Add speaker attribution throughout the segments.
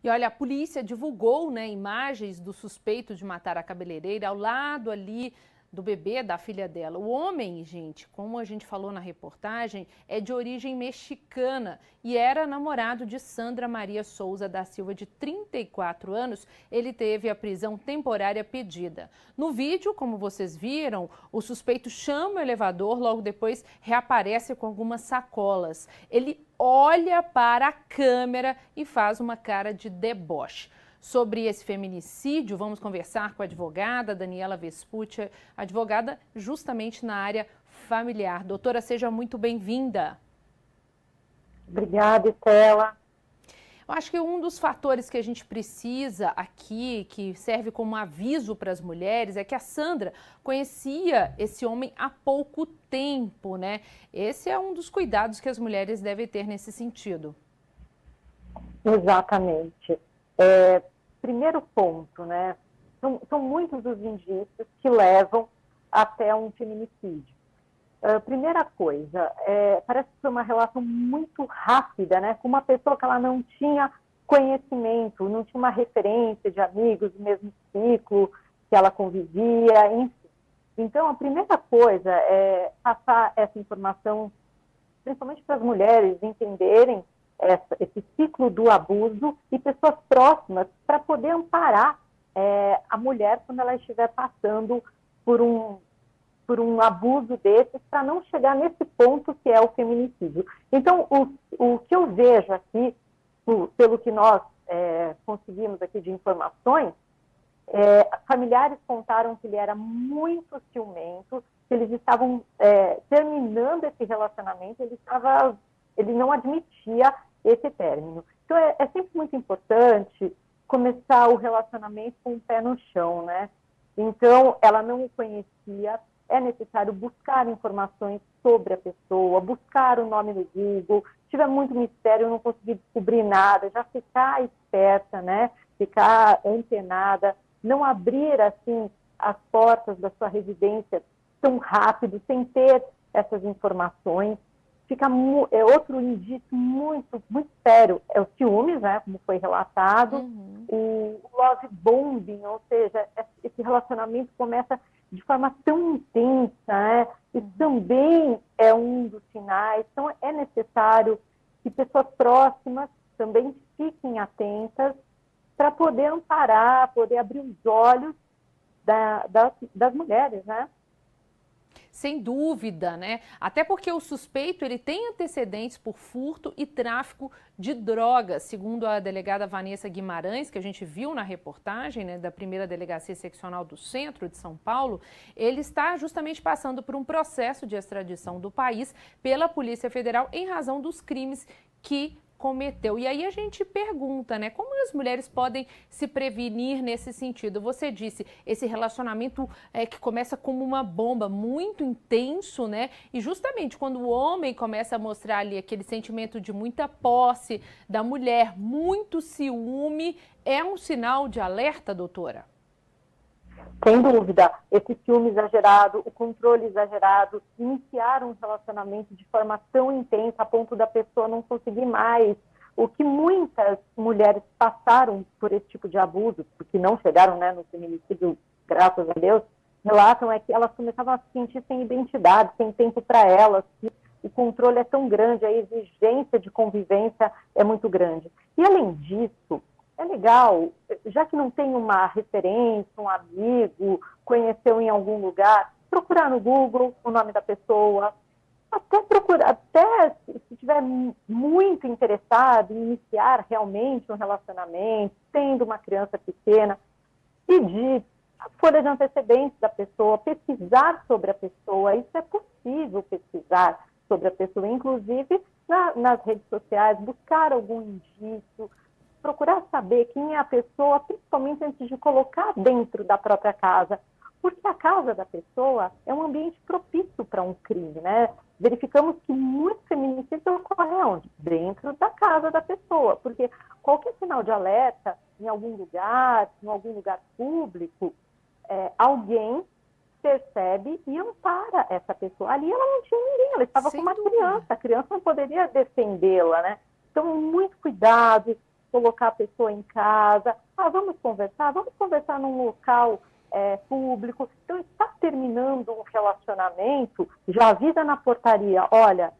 Speaker 1: E olha, a polícia divulgou, né, imagens do suspeito de matar a cabeleireira ao lado ali do bebê da filha dela. O homem, gente, como a gente falou na reportagem, é de origem mexicana e era namorado de Sandra Maria Souza da Silva, de 34 anos. Ele teve a prisão temporária pedida. No vídeo, como vocês viram, o suspeito chama o elevador, logo depois reaparece com algumas sacolas. Ele olha para a câmera e faz uma cara de deboche. Sobre esse feminicídio, vamos conversar com a advogada Daniela Vespucci, advogada justamente na área familiar. Doutora, seja muito bem-vinda.
Speaker 2: Obrigada, Estela.
Speaker 1: Eu acho que um dos fatores que a gente precisa aqui, que serve como aviso para as mulheres, é que a Sandra conhecia esse homem há pouco tempo, né? Esse é um dos cuidados que as mulheres devem ter nesse sentido.
Speaker 2: Exatamente. Primeiro ponto, né? São muitos os indícios que levam até um feminicídio. Primeira coisa, parece que foi uma relação muito rápida, né? Com uma pessoa que ela não tinha conhecimento, não tinha uma referência de amigos do mesmo ciclo que ela convivia, enfim. Então, a primeira coisa é passar essa informação, principalmente para as mulheres entenderem esse ciclo do abuso e pessoas próximas para poder amparar a mulher quando ela estiver passando por um abuso desses, para não chegar nesse ponto que é o feminicídio. Então, o que eu vejo aqui, pelo que nós conseguimos aqui de informações, familiares contaram que ele era muito ciumento, que eles estavam terminando esse relacionamento, ele não admitia esse término. Então, é sempre muito importante começar o relacionamento com o pé no chão, né? Então, ela não o conhecia, é necessário buscar informações sobre a pessoa, buscar o nome no Google. Se tiver muito mistério, não conseguir descobrir nada, já ficar esperta, né? Ficar antenada, não abrir, assim, as portas da sua residência tão rápido, sem ter essas informações. Outro indício muito, muito sério é o ciúmes, né, como foi relatado, o love bombing, ou seja, esse relacionamento começa de forma tão intensa, né, e também é um dos sinais. Então, é necessário que pessoas próximas também fiquem atentas para poder amparar, poder abrir os olhos das mulheres, né?
Speaker 1: Sem dúvida, né? Até porque o suspeito ele tem antecedentes por furto e tráfico de drogas, segundo a delegada Vanessa Guimarães, que a gente viu na reportagem, né, da primeira delegacia seccional do centro de São Paulo. Ele está justamente passando por um processo de extradição do país pela Polícia Federal em razão dos crimes que cometeu. E aí a gente pergunta, né, como as mulheres podem se prevenir nesse sentido? Você disse, esse relacionamento que começa como uma bomba, muito intenso, né? E justamente quando o homem começa a mostrar ali aquele sentimento de muita posse da mulher, muito ciúme, é um sinal de alerta, doutora?
Speaker 2: Sem dúvida, esse ciúme exagerado, o controle exagerado, iniciar um relacionamento de forma tão intensa a ponto da pessoa não conseguir mais. O que muitas mulheres passaram por esse tipo de abuso, porque não chegaram, né, no feminicídio, graças a Deus, relatam é que elas começavam a se sentir sem identidade, sem tempo para elas, que o controle é tão grande, a exigência de convivência é muito grande. E além disso, é legal, já que não tem uma referência, um amigo, conheceu em algum lugar, procurar no Google o nome da pessoa, até se estiver muito interessado em iniciar realmente um relacionamento, tendo uma criança pequena, pedir a folha de antecedentes da pessoa, pesquisar sobre a pessoa. Isso é possível pesquisar sobre a pessoa, inclusive nas redes sociais, buscar algum indício, procurar saber quem é a pessoa, principalmente antes de colocar dentro da própria casa, porque a casa da pessoa é um ambiente propício para um crime, né? Verificamos que muitos feminicídios ocorrem onde? Dentro da casa da pessoa, porque qualquer sinal de alerta em algum lugar público, alguém percebe e ampara essa pessoa. Ali ela não tinha ninguém, ela estava com uma criança, a criança não poderia defendê-la, né? Então, muito cuidado, colocar a pessoa em casa. Ah, vamos conversar num local público. Então, está terminando um relacionamento, já avisa na portaria, olha,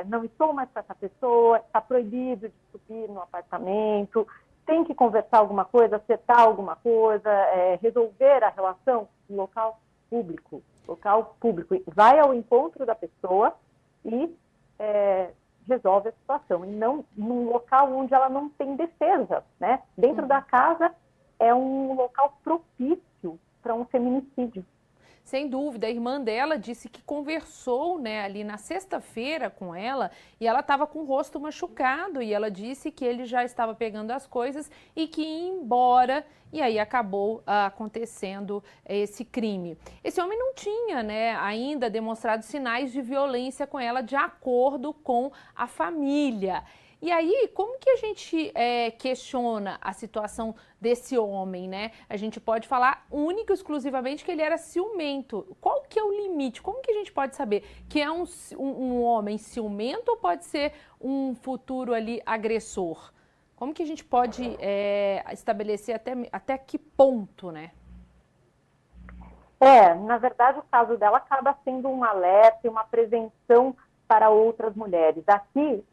Speaker 2: não estou mais com essa pessoa, está proibido de subir no apartamento, tem que conversar alguma coisa, acertar alguma coisa, resolver a relação no local público. Vai ao encontro da pessoa e resolve a situação, e não num local onde ela não tem defesa, né? Dentro da casa é um local propício para um feminicídio.
Speaker 1: Sem dúvida, a irmã dela disse que conversou, né, ali na sexta-feira com ela e ela estava com o rosto machucado e ela disse que ele já estava pegando as coisas e que ia embora e aí acabou acontecendo esse crime. Esse homem não tinha, né, ainda demonstrado sinais de violência com ela de acordo com a família. E aí, como que a gente questiona a situação desse homem, né? A gente pode falar única e exclusivamente que ele era ciumento. Qual que é o limite? Como que a gente pode saber que é um homem ciumento ou pode ser um futuro ali agressor? Como que a gente pode estabelecer até que ponto, né?
Speaker 2: Na verdade, o caso dela acaba sendo um alerta e uma prevenção para outras mulheres. Aqui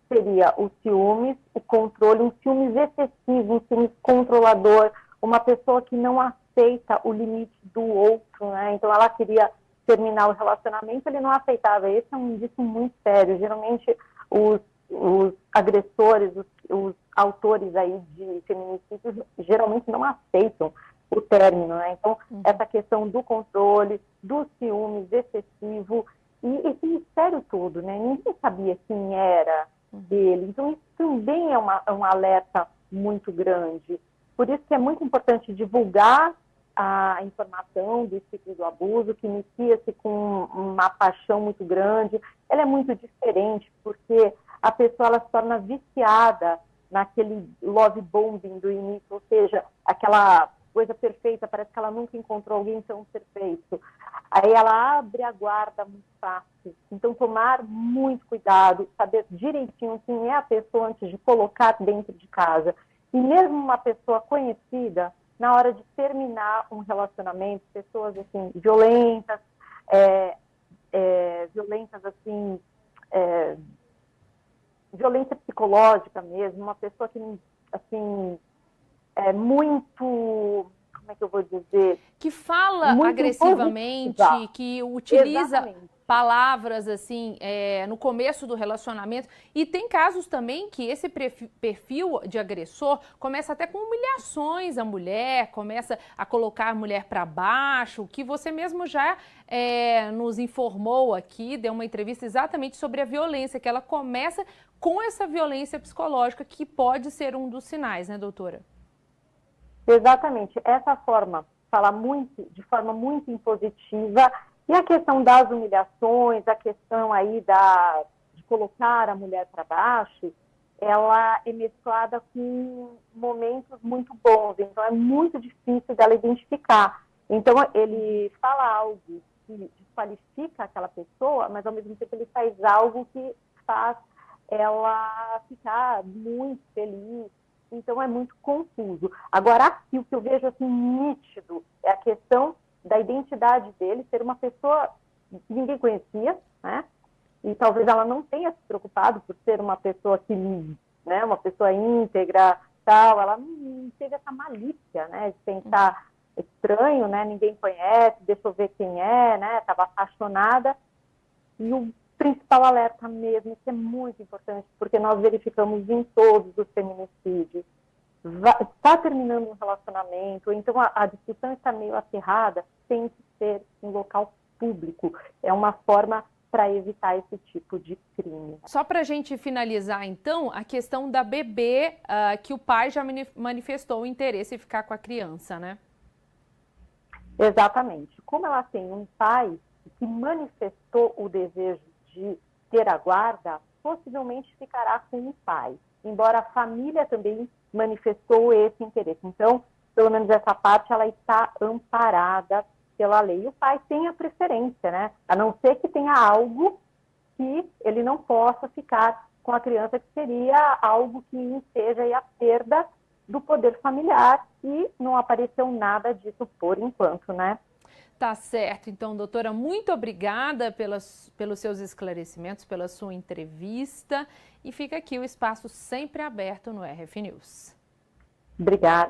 Speaker 2: seria o ciúmes, o controle, um ciúmes excessivo, um ciúmes controlador, uma pessoa que não aceita o limite do outro, né? Então ela queria terminar o relacionamento, ele não aceitava. Esse é um indício muito sério. Geralmente os agressores, os autores aí de feminicídios, geralmente não aceitam o término, né? Então essa questão do controle, do ciúmes excessivo e esse mistério todo, né? Ninguém sabia quem era dele. Então, isso também é um alerta muito grande. Por isso que é muito importante divulgar a informação do ciclo do abuso, que inicia-se com uma paixão muito grande. Ela é muito diferente, porque a pessoa ela se torna viciada naquele love bombing do início, ou seja, aquela coisa perfeita, parece que ela nunca encontrou alguém tão perfeito. Aí ela abre a guarda muito fácil. Então, tomar muito cuidado, saber direitinho quem é a pessoa antes de colocar dentro de casa. E mesmo uma pessoa conhecida, na hora de terminar um relacionamento, pessoas assim, violentas, violência psicológica mesmo, uma pessoa que, assim, muito, como é que eu vou dizer?
Speaker 1: Que fala
Speaker 2: muito
Speaker 1: agressivamente,
Speaker 2: positiva.
Speaker 1: que utiliza
Speaker 2: Exatamente.
Speaker 1: palavras assim no começo do relacionamento. E tem casos também que esse perfil de agressor começa até com humilhações à mulher, começa a colocar a mulher para baixo, que você mesmo já nos informou aqui, deu uma entrevista exatamente sobre a violência, que ela começa com essa violência psicológica, que pode ser um dos sinais, né, doutora?
Speaker 2: Exatamente. Essa forma, falar de forma muito impositiva, e a questão das humilhações, a questão aí de colocar a mulher para baixo, ela é mesclada com momentos muito bons, então é muito difícil dela identificar. Então ele fala algo que desqualifica aquela pessoa, mas ao mesmo tempo ele faz algo que faz ela ficar muito feliz. Então é muito confuso. Agora, aqui o que eu vejo assim nítido é a questão da identidade dele ser uma pessoa que ninguém conhecia, né? E talvez ela não tenha se preocupado por ser uma pessoa que, né, uma pessoa íntegra, tal. Ela não teve essa malícia, né, de pensar estranho, né? Ninguém conhece, deixa eu ver quem é, né? Estava apaixonada. E o principal alerta mesmo, isso é muito importante, porque nós verificamos em todos os feminicídios, está terminando um relacionamento, então a discussão está meio acirrada, tem que ser em local público. É uma forma para evitar esse tipo de crime.
Speaker 1: Só para a gente finalizar, então, a questão da bebê, que o pai já manifestou o interesse em ficar com a criança, né?
Speaker 2: Exatamente. Como ela tem um pai que manifestou o desejo de ter a guarda, possivelmente ficará com o pai, embora a família também manifestou esse interesse. Então, pelo menos essa parte, ela está amparada pela lei. E o pai tem a preferência, né? A não ser que tenha algo que ele não possa ficar com a criança, que seria algo que enseja aí a perda do poder familiar, e não apareceu nada disso por enquanto, né?
Speaker 1: Tá certo. Então, doutora, muito obrigada pelos seus esclarecimentos, pela sua entrevista. E fica aqui o espaço sempre aberto no RF News.
Speaker 2: Obrigada.